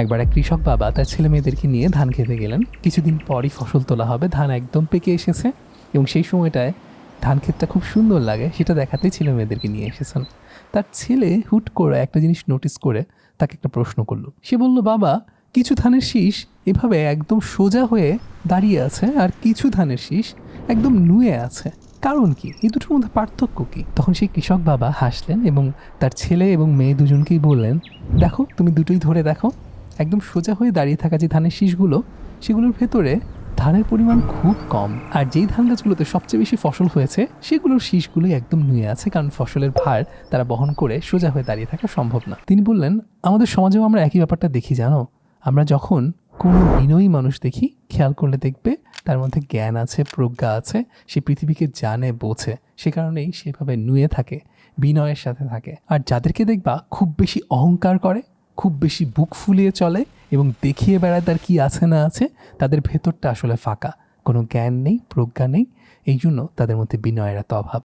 একবার এক কৃষক বাবা তার ছেলে মেয়েদেরকে নিয়ে ধান খেতে গেলেন। কিছুদিন পরই ফসল তোলা হবে, ধান একদম পেকে এসেছে এবং সেই সময়টায় ধান ক্ষেতটা খুব সুন্দর লাগে সেটা দেখাতেই ছেলে মেয়েদেরকে নিয়ে এসেছেন। তার ছেলে হুট করে একটা জিনিস নোটিস করে তাকে একটা প্রশ্ন করলো। সে বলল, বাবা, কিছু ধানের শীষ এভাবে একদম সোজা হয়ে দাঁড়িয়ে আছে আর কিছু ধানের শীষ একদম নুয়ে আছে, কারণ কি? এই দুটোর মধ্যে পার্থক্য কি? তখন সেই কৃষক বাবা হাসলেন এবং তার ছেলে এবং মেয়ে দুজনকেই বললেন, দেখো, তুমি দুটোই ধরে দেখো, একদম সোজা হয়ে দাঁড়িয়ে থাকা যে ধানের শীষগুলো, সেগুলোর ভেতরে ধানের পরিমাণ খুব কম, আর যেই ধান গাছগুলোতে সবচেয়ে বেশি ফসল হয়েছে সেগুলোর শীষগুলোই একদম নুয়ে আছে, কারণ ফসলের ভার তারা বহন করে সোজা হয়ে দাঁড়িয়ে থাকা সম্ভব না। তিনি বললেন, আমাদের সমাজেও আমরা একই ব্যাপারটা দেখি, জানো, আমরা যখন কোনো বিনয়ী মানুষ দেখি, খেয়াল করলে দেখবে তার মধ্যে জ্ঞান আছে, প্রজ্ঞা আছে, সে পৃথিবীকে জানে, বোঝে, সে কারণেই সেভাবে নুয়ে থাকে, বিনয়ের সাথে থাকে। আর যাদেরকে দেখবা খুব বেশি অহংকার করে, খুব বেশি বুক ফুলিয়ে চলে এবং দেখিয়ে বেড়ায় তার কি আছে না আছে, তাদের ভেতরটা আসলে ফাঁকা, কোনো জ্ঞান নেই, প্রজ্ঞা নেই, এই জন্য তাদের মধ্যে বিনয়ের এত অভাব।